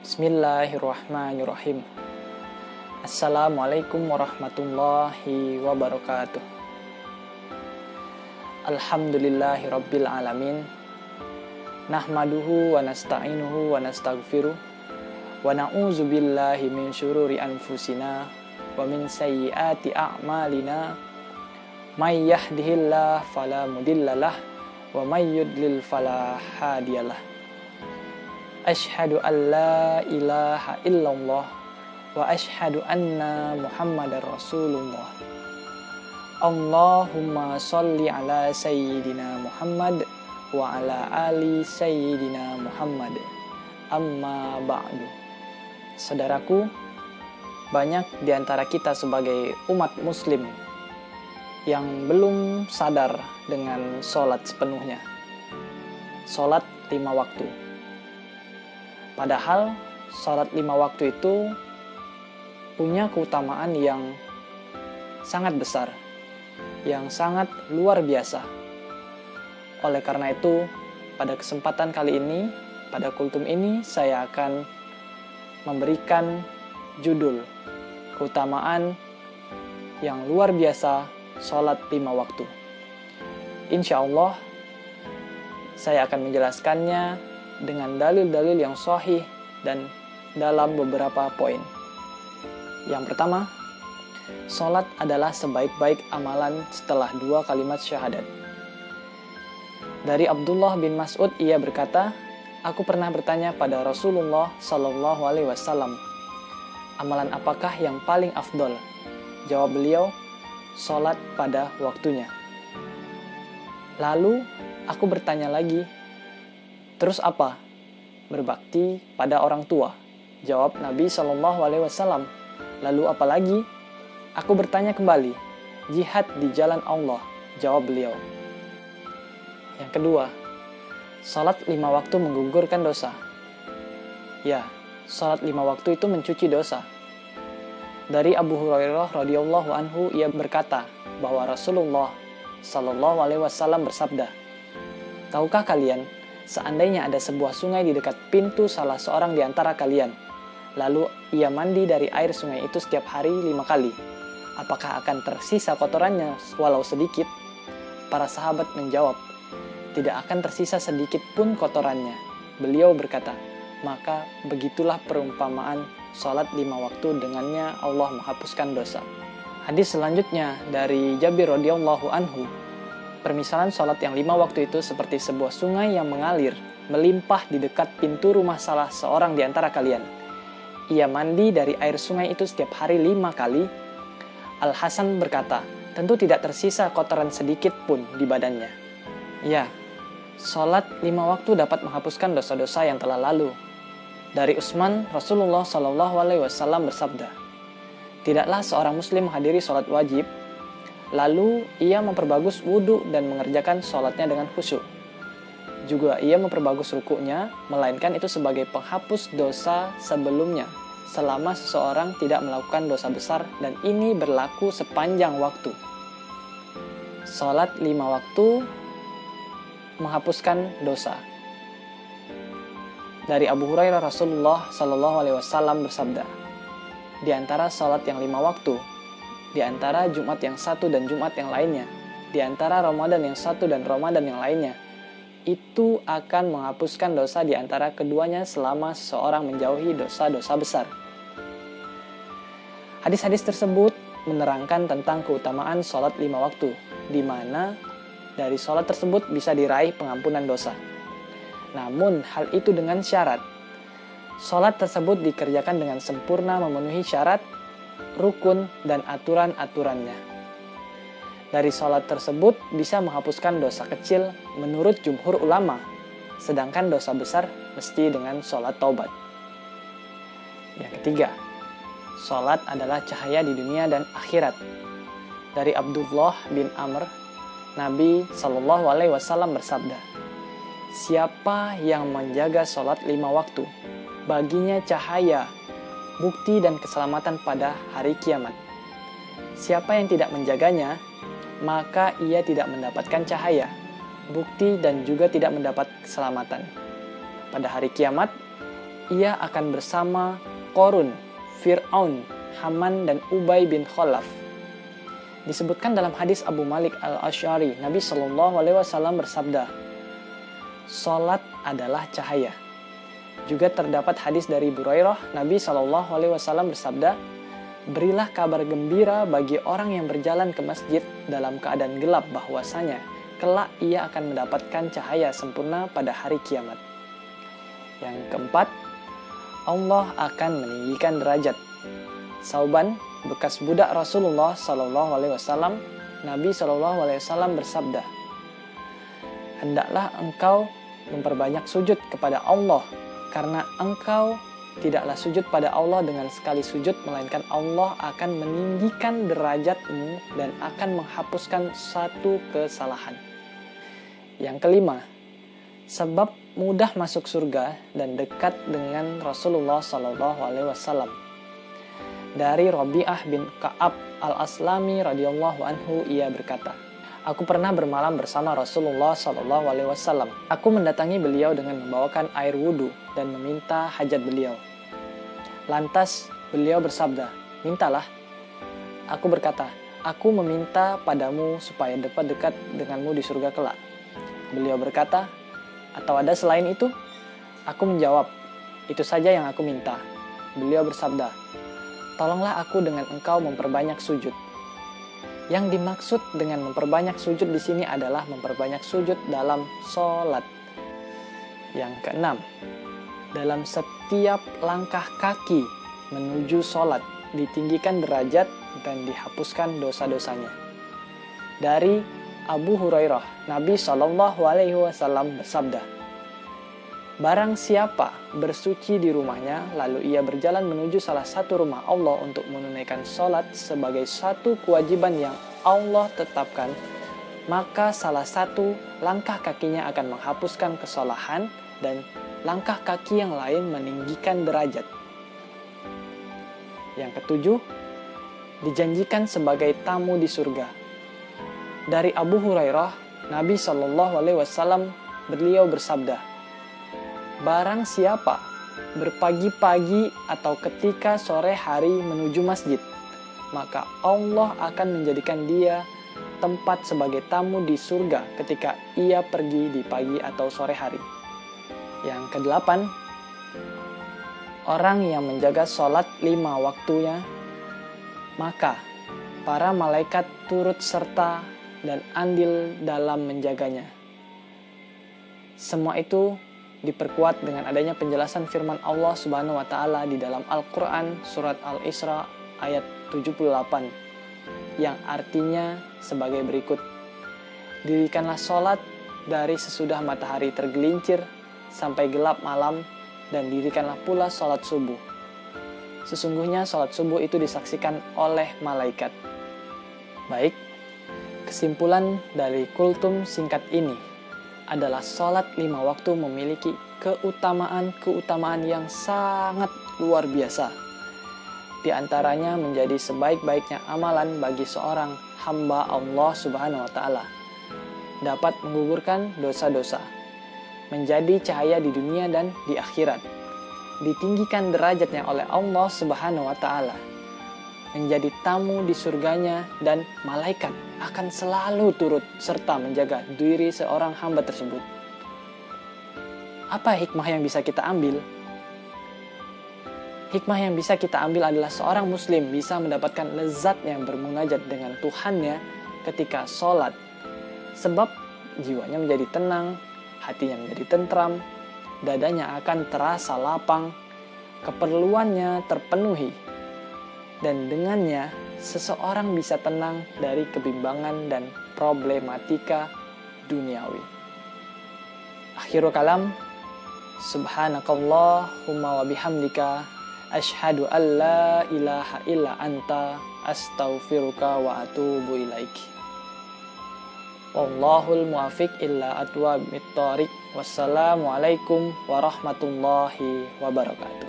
Bismillahirrahmanirrahim. Assalamualaikum warahmatullahi wabarakatuh. Alhamdulillahirabbil alamin. Nahmaduhu wa nasta'inuhu wa nastaghfiruh wa na'udzu billahi min syururi anfusina wa min sayyiati a'malina. May yahdihillahu fala mudhillalah wa may yudlil fala hadiyalah. Asyhadu an la ilaha illallah wa asyhadu anna Muhammadar Rasulullah. Allahumma sholli ala sayyidina Muhammad wa ala ali sayyidina Muhammad. Amma ba'du. Saudaraku, banyak di antara kita sebagai umat muslim yang belum sadar dengan sholat sepenuhnya. Sholat 5 waktu. Padahal sholat 5 waktu itu punya keutamaan yang sangat besar, yang sangat luar biasa. Oleh karena itu, pada kesempatan kali ini, pada kultum ini, saya akan memberikan judul keutamaan yang luar biasa sholat 5 waktu. Insya Allah, saya akan menjelaskannya dengan dalil-dalil yang sahih dan dalam beberapa poin. Yang pertama, sholat adalah sebaik-baik amalan setelah 2 kalimat syahadat. Dari Abdullah bin Mas'ud, ia berkata, "Aku pernah bertanya pada Rasulullah Shallallahu Alaihi Wasallam, amalan apakah yang paling afdol?" Jawab beliau, sholat pada waktunya. Lalu aku bertanya lagi, "Terus apa?" "Berbakti pada orang tua," jawab Nabi Shallallahu Alaihi Wasallam. "Lalu apa lagi?" Aku bertanya kembali, "Jihad di jalan Allah," jawab beliau. Yang kedua, sholat 5 waktu menggugurkan dosa. Ya, sholat 5 waktu itu mencuci dosa. Dari Abu Hurairah radhiyallahu anhu, ia berkata bahwa Rasulullah Shallallahu Alaihi Wasallam bersabda, "Tahukah kalian, seandainya ada sebuah sungai di dekat pintu salah seorang di antara kalian, lalu ia mandi dari air sungai itu setiap hari 5 kali, apakah akan tersisa kotorannya walau sedikit?" Para sahabat menjawab, "Tidak akan tersisa sedikit pun kotorannya." Beliau berkata, "Maka begitulah perumpamaan sholat 5 waktu, dengannya Allah menghapuskan dosa." Hadis selanjutnya dari Jabir radhiyallahu anhu, permisalan sholat yang 5 waktu itu seperti sebuah sungai yang mengalir, melimpah di dekat pintu rumah salah seorang di antara kalian. Ia mandi dari air sungai itu setiap hari 5 kali. Al-Hasan berkata, tentu tidak tersisa kotoran sedikit pun di badannya. Ya, sholat 5 waktu dapat menghapuskan dosa-dosa yang telah lalu. Dari Utsman, Rasulullah Shallallahu Alaihi Wasallam bersabda, "Tidaklah seorang muslim menghadiri sholat wajib, lalu ia memperbagus wudhu dan mengerjakan sholatnya dengan khusyuk. Juga ia memperbagus rukuknya, melainkan itu sebagai penghapus dosa sebelumnya, selama seseorang tidak melakukan dosa besar, dan ini berlaku sepanjang waktu." Sholat 5 waktu menghapuskan dosa. Dari Abu Hurairah, Rasulullah Shallallahu Alaihi Wasallam bersabda, di antara sholat yang 5 waktu, di antara Jumat yang satu dan Jumat yang lainnya, di antara Ramadan yang satu dan Ramadan yang lainnya, itu akan menghapuskan dosa di antara keduanya selama seseorang menjauhi dosa-dosa besar. Hadis-hadis tersebut menerangkan tentang keutamaan sholat 5 waktu, di mana dari sholat tersebut bisa diraih pengampunan dosa. Namun hal itu dengan syarat, sholat tersebut dikerjakan dengan sempurna, memenuhi syarat, rukun, dan aturan-aturannya. Dari sholat tersebut bisa menghapuskan dosa kecil menurut jumhur ulama, sedangkan dosa besar mesti dengan sholat taubat. Yang ketiga, sholat adalah cahaya di dunia dan akhirat. Dari Abdullah bin Amr, Nabi Shallallahu Alaihi Wasallam bersabda, "Siapa yang menjaga sholat 5 waktu, baginya cahaya, bukti dan keselamatan pada hari kiamat. Siapa yang tidak menjaganya, maka ia tidak mendapatkan cahaya, bukti dan juga tidak mendapat keselamatan. Pada hari kiamat, ia akan bersama Qorun, Fir'aun, Haman, dan Ubay bin Khalaf. Disebutkan dalam hadis Abu Malik al-Asy'ari, Nabi SAW bersabda, "Salat adalah cahaya." Juga terdapat hadis dari Burairah, Nabi SAW bersabda, "Berilah kabar gembira bagi orang yang berjalan ke masjid dalam keadaan gelap bahwasanya kelak ia akan mendapatkan cahaya sempurna pada hari kiamat." Yang keempat, Allah akan meninggikan derajat. Sauban, bekas budak Rasulullah SAW, Nabi SAW bersabda, "Hendaklah engkau memperbanyak sujud kepada Allah, karena engkau tidaklah sujud pada Allah dengan sekali sujud, melainkan Allah akan meninggikan derajatmu dan akan menghapuskan satu kesalahan." Yang kelima, sebab mudah masuk surga dan dekat dengan Rasulullah SAW. Dari Rabi'ah bin Ka'ab al-Aslami radhiyallahu anhu, ia berkata, "Aku pernah bermalam bersama Rasulullah SAW. Aku mendatangi beliau dengan membawakan air wudhu dan meminta hajat beliau. Lantas beliau bersabda, 'Mintalah.' Aku berkata, 'Aku meminta padamu supaya dapat dekat denganmu di surga kelak.' Beliau berkata, 'Atau ada selain itu?' Aku menjawab, 'Itu saja yang aku minta.' Beliau bersabda, 'Tolonglah aku dengan engkau memperbanyak sujud.'" Yang dimaksud dengan memperbanyak sujud di sini adalah memperbanyak sujud dalam sholat. Yang keenam, dalam setiap langkah kaki menuju sholat ditinggikan derajat dan dihapuskan dosa-dosanya. Dari Abu Hurairah, Nabi SAW bersabda, "Barang siapa bersuci di rumahnya, lalu ia berjalan menuju salah satu rumah Allah untuk menunaikan sholat sebagai satu kewajiban yang Allah tetapkan, maka salah satu langkah kakinya akan menghapuskan kesalahan dan langkah kaki yang lain meninggikan derajat." Yang ketujuh, dijanjikan sebagai tamu di surga. Dari Abu Hurairah, Nabi SAW beliau bersabda, "Barang siapa berpagi-pagi atau ketika sore hari menuju masjid, maka Allah akan menjadikan dia tempat sebagai tamu di surga ketika ia pergi di pagi atau sore hari." Yang kedelapan, orang yang menjaga sholat 5 waktunya, maka para malaikat turut serta dan andil dalam menjaganya. Semua itu diperkuat dengan adanya penjelasan firman Allah Subhanahu wa taala di dalam Al-Qur'an surat Al-Isra ayat 78 yang artinya sebagai berikut, "Dirikanlah sholat dari sesudah matahari tergelincir sampai gelap malam, dan dirikanlah pula sholat subuh. Sesungguhnya sholat subuh itu disaksikan oleh malaikat." Baik, kesimpulan dari kultum singkat ini adalah sholat 5 waktu memiliki keutamaan yang sangat luar biasa. Di antaranya menjadi sebaik-baiknya amalan bagi seorang hamba Allah Subhanahu wa taala. Dapat menggugurkan dosa-dosa, menjadi cahaya di dunia dan di akhirat, ditinggikan derajatnya oleh Allah Subhanahu wa taala, menjadi tamu di surganya, dan malaikat akan selalu turut serta menjaga diri seorang hamba tersebut. Apa hikmah yang bisa kita ambil? Hikmah yang bisa kita ambil adalah seorang muslim bisa mendapatkan lezat yang bermunajat dengan Tuhannya ketika sholat. Sebab jiwanya menjadi tenang, hatinya menjadi tentram, dadanya akan terasa lapang, keperluannya terpenuhi, dan dengannya seseorang bisa tenang dari kebimbangan dan problematika duniawi. Akhirul kalam, subhanakallahumma wa bihamdika, asyhadu an la ilaha illa anta, astaghfiruka wa atubu ilaik. Wallahul muwafiq illa atwabit thoriq. Wassalamualaikum warahmatullahi wabarakatuh.